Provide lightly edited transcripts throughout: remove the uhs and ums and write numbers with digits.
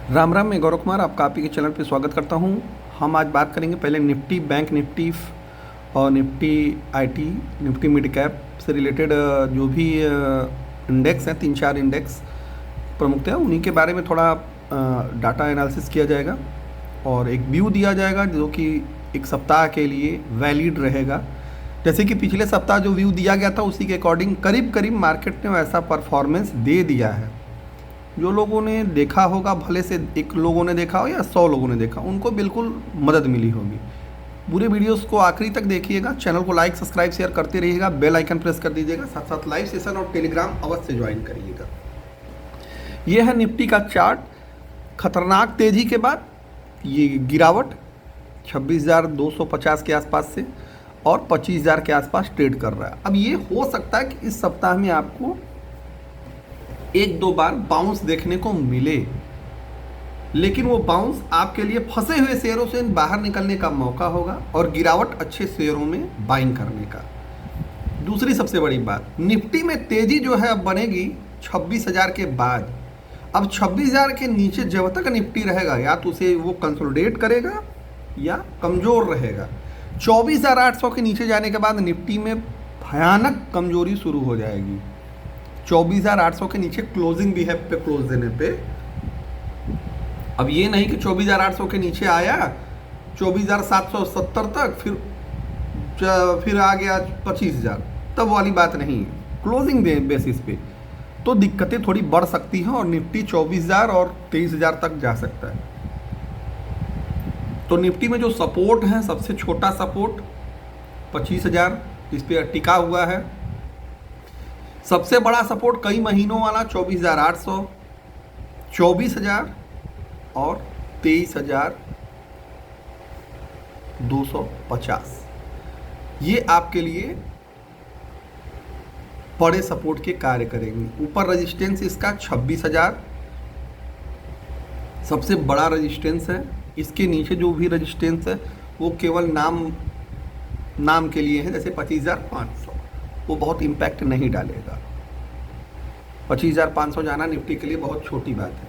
राम राम, मैं गौरव कुमार आपका आप ही के चैनल पे स्वागत करता हूं। हम आज बात करेंगे पहले निफ्टी बैंक निफ्टी और Nifty IT Nifty mid cap से रिलेटेड जो भी इंडेक्स हैं, 3-4 इंडेक्स प्रमुखतः उन्हीं के बारे में थोड़ा डाटा एनालिसिस किया जाएगा और एक व्यू दिया जाएगा जो कि एक सप्ताह के लिए वैलिड रहेगा। जैसे कि पिछले सप्ताह जो व्यू दिया गया था उसी के अकॉर्डिंग करीब करीब मार्केट ने वैसा परफॉर्मेंस दे दिया है। जो लोगों ने देखा होगा, भले से एक लोगों ने देखा हो या 100 लोगों ने देखा, उनको बिल्कुल मदद मिली होगी। पूरे वीडियोस को आखिरी तक देखिएगा, चैनल को लाइक सब्सक्राइब शेयर करते रहिएगा, बेल आइकन प्रेस कर दीजिएगा, साथ साथ लाइव सेशन और टेलीग्राम अवश्य ज्वाइन करिएगा। ये है निफ्टी का चार्ट। खतरनाक तेज़ी के बाद ये गिरावट 26,250 के आसपास से और 25,000 के आसपास ट्रेड कर रहा है। अब ये हो सकता है कि इस सप्ताह में आपको एक दो बार बाउंस देखने को मिले, लेकिन वो बाउंस आपके लिए फंसे हुए शेयरों से बाहर निकलने का मौका होगा और गिरावट अच्छे शेयरों में बाइंग करने का। दूसरी सबसे बड़ी बात, निफ्टी में तेजी जो है अब बनेगी 26,000 के बाद। अब 26,000 के नीचे जब तक निफ्टी रहेगा या तो उसे वो कंसोलिडेट करेगा या कमज़ोर रहेगा। 24,800 के नीचे जाने के बाद निफ्टी में भयानक कमजोरी शुरू हो जाएगी। 24,800 के नीचे क्लोजिंग भी है पे क्लोज देने पे। अब ये नहीं कि 24,800 के नीचे आया 24,770 तक फिर आ गया 25,000, तब वाली बात नहीं है। क्लोजिंग बेसिस पे तो दिक्कतें थोड़ी बढ़ सकती हैं और निफ्टी 24,000 और 23,000 तक जा सकता है। तो निफ्टी में जो सपोर्ट है, सबसे छोटा सपोर्ट 25,000 इस पर टिका हुआ है। सबसे बड़ा सपोर्ट कई महीनों वाला 24,800, 24,000 और 23,250, ये आपके लिए बड़े सपोर्ट के कार्य करेंगे। ऊपर रेजिस्टेंस इसका 26,000 सबसे बड़ा रेजिस्टेंस है। इसके नीचे जो भी रेजिस्टेंस है वो केवल नाम के लिए है, जैसे 25,500, वो बहुत इम्पैक्ट नहीं डालेगा। 25,500 जाना निफ्टी के लिए बहुत छोटी बात है,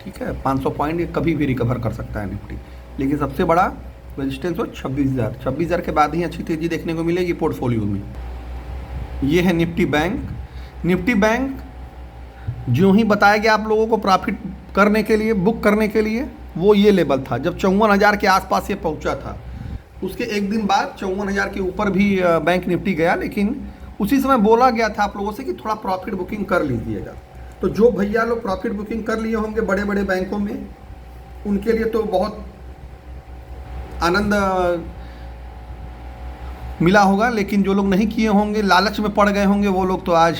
ठीक है। 500 पॉइंट कभी भी रिकवर कर सकता है निफ्टी, लेकिन सबसे बड़ा रेजिस्टेंस हो 26,000। 26,000 के बाद ही अच्छी तेज़ी देखने को मिलेगी पोर्टफोलियो में। ये है निफ्टी बैंक। निफ्टी बैंक जो ही बताया गया आप लोगों को प्रॉफिट करने के लिए, बुक करने के लिए, वो ये लेवल था जब 54,000 के आसपास ये पहुंचा था। उसके एक दिन बाद 54,000 के ऊपर भी बैंक निफ्टी गया, लेकिन उसी समय बोला गया था आप लोगों से कि थोड़ा प्रॉफिट बुकिंग कर लीजिएगा। तो जो भैया लोग प्रॉफिट बुकिंग कर लिए होंगे बड़े बड़े बैंकों में, उनके लिए तो बहुत आनंद मिला होगा, लेकिन जो लोग नहीं किए होंगे, लालच में पड़ गए होंगे, वो लोग तो आज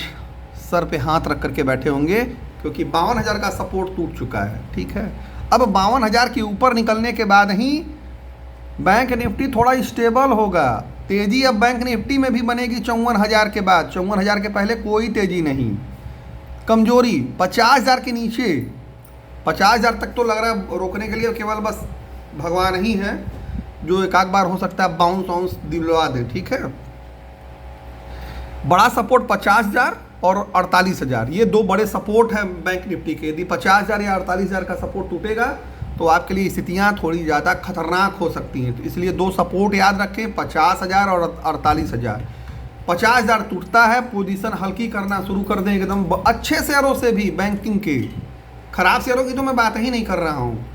सर पे हाथ रख करके बैठे होंगे, क्योंकि 52,000 का सपोर्ट टूट चुका है, ठीक है। अब 52,000 के ऊपर निकलने के बाद ही बैंक निफ्टी थोड़ा स्टेबल होगा। तेज़ी अब बैंक निफ्टी में भी बनेगी 54,000 के बाद। 54,000 के पहले कोई तेज़ी नहीं। कमजोरी 50,000 के नीचे, 50,000 तक तो लग रहा है रोकने के लिए केवल बस भगवान ही है, जो एक आध बार हो सकता है बाउंस वाउंस दिलवा दे, ठीक है। बड़ा सपोर्ट 50,000 और 48,000, ये दो बड़े सपोर्ट हैं बैंक निफ्टी के। यदि 50,000 या 48,000 का सपोर्ट टूटेगा तो आपके लिए स्थितियाँ थोड़ी ज़्यादा खतरनाक हो सकती हैं। तो इसलिए दो सपोर्ट याद रखें, 50,000 और 48,000। 50,000 टूटता है, पोजीशन हल्की करना शुरू कर दें एकदम अच्छे शेयरों से भी, बैंकिंग के। खराब शेयरों की तो मैं बात ही नहीं कर रहा हूँ।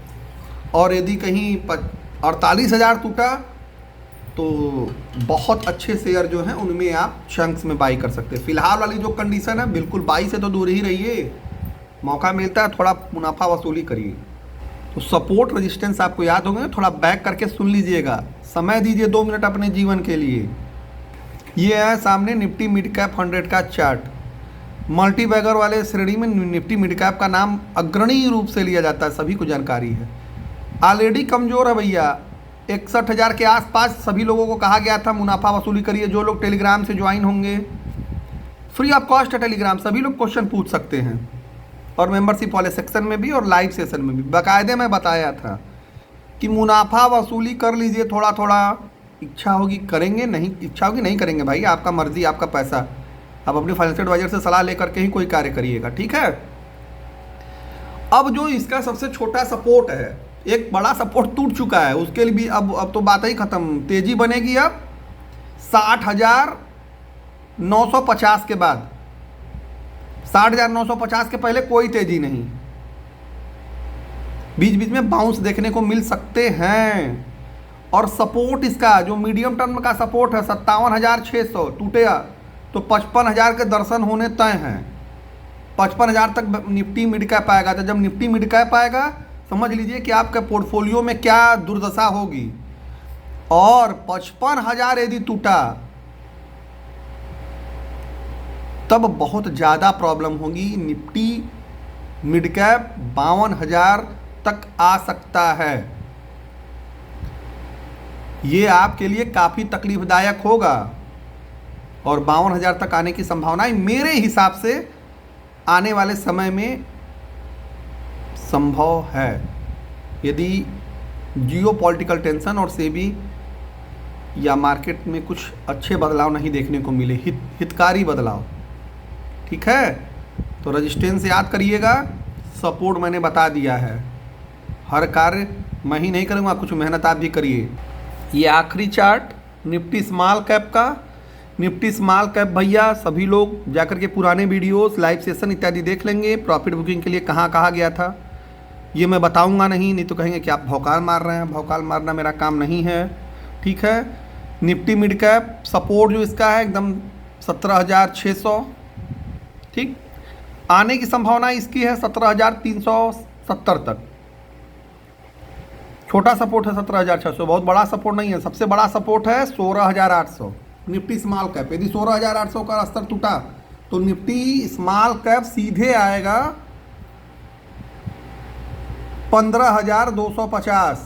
और यदि कहीं 48,000 टूटा तो बहुत अच्छे शेयर जो हैं उनमें आप चंक्स में बाई कर सकते हैं। फिलहाल वाली जो कंडीशन है, बिल्कुल बाई से तो दूर ही रहिए। मौका मिलता है थोड़ा मुनाफा वसूली करिए। तो सपोर्ट रेजिस्टेंस आपको याद होंगे, थोड़ा बैक करके सुन लीजिएगा, समय दीजिए 2 मिनट अपने जीवन के लिए। ये है सामने निफ्टी मिड कैप 100 का चार्ट। मल्टी बैगर वाले श्रेणी में निफ्टी मिड कैप का नाम अग्रणी रूप से लिया जाता है, सभी को जानकारी है। ऑलरेडी कमज़ोर है भैया, 61,000 के आसपास सभी लोगों को कहा गया था मुनाफा वसूली करिए। जो लोग टेलीग्राम से ज्वाइन होंगे, फ्री ऑफ कॉस्ट है टेलीग्राम, सभी लोग क्वेश्चन पूछ सकते हैं, और मेंबरशिप वाले सेक्शन में भी और लाइव सेशन में भी बाकायदे में बताया था कि मुनाफा वसूली कर लीजिए थोड़ा थोड़ा। इच्छा होगी करेंगे, नहीं इच्छा होगी नहीं करेंगे, भाई आपका मर्जी, आपका पैसा। आप अपने फाइनेंशियल एडवाइजर से सलाह लेकर के ही कोई कार्य करिएगा, ठीक है। अब जो इसका सबसे छोटा सपोर्ट है, एक बड़ा सपोर्ट टूट चुका है, उसके लिए भी अब तो बात ही खत्म। तेजी बनेगी अब 60,950 के बाद। 60,950 के पहले कोई तेजी नहीं। बीच बीच में बाउंस देखने को मिल सकते हैं। और सपोर्ट इसका जो मीडियम टर्म का सपोर्ट है 57,600 टूटेगा तो 55,000 के दर्शन होने तय हैं। 55,000 तक निफ्टी मिड कैप आएगा। तो जब निफ्टी मिड कैप आएगा समझ लीजिए कि आपके पोर्टफोलियो में क्या दुर्दशा होगी। और 55,000 यदि टूटा तब बहुत ज़्यादा प्रॉब्लम होगी। निफ्टी मिड कैप 52,000 तक आ सकता है। ये आपके लिए काफ़ी तकलीफदायक होगा। और 52,000 तक आने की संभावनाएं मेरे हिसाब से आने वाले समय में संभव है, यदि जियोपॉलिटिकल टेंशन और सेबी या मार्केट में कुछ अच्छे बदलाव नहीं देखने को मिले, हितकारी बदलाव। ठीक है, तो रेजिस्टेंस याद करिएगा, सपोर्ट मैंने बता दिया है। हर कार्य मैं ही नहीं करूँगा, कुछ मेहनत आप भी करिए। ये आखिरी चार्ट निफ्टी स्मॉल कैप का। निफ्टी स्मॉल कैप भैया सभी लोग जाकर के पुराने वीडियोस, लाइव सेशन इत्यादि देख लेंगे। प्रॉफिट बुकिंग के लिए कहाँ कहाँ गया था ये मैं बताऊंगा नहीं तो कहेंगे कि आप भौकाल मार रहे हैं। भौकाल मारना मेरा काम नहीं है। ठीक है, निफ्टी मिड कैप सपोर्ट जो इसका है एकदम 17,600। ठीक, आने की संभावना इसकी है 17,370 तक। छोटा सपोर्ट है 17,600, बहुत बड़ा सपोर्ट नहीं है। सबसे बड़ा सपोर्ट है 16,800 निफ्टी स्मॉल कैप। यदि 16,800 का स्तर टूटा तो निफ्टी स्मॉल कैप सीधे आएगा 15,250।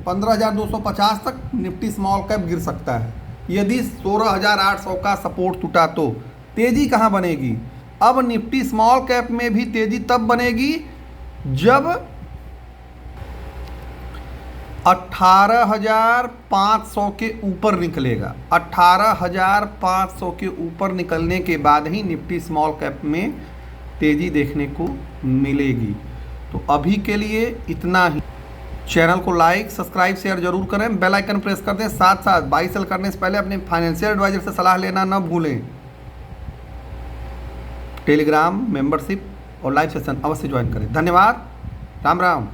15,250 तक निफ्टी स्मॉल कैप गिर सकता है यदि 16,800 का सपोर्ट टूटा। तो तेजी कहाँ बनेगी? अब निफ्टी स्मॉल कैप में भी तेजी तब बनेगी जब 18,500 के ऊपर निकलेगा। 18,500 के ऊपर निकलने के बाद ही निफ्टी स्मॉल कैप में तेजी देखने को मिलेगी। तो अभी के लिए इतना ही। चैनल को लाइक, सब्सक्राइब, शेयर जरूर करें, बेल आइकन प्रेस कर दें। साथ साथ बाई सेल करने से पहले अपने फाइनेंशियल एडवाइजर से सलाह लेना न भूलें। टेलीग्राम मेंबरशिप और लाइव सेशन अवश्य ज्वाइन करें। धन्यवाद। राम राम।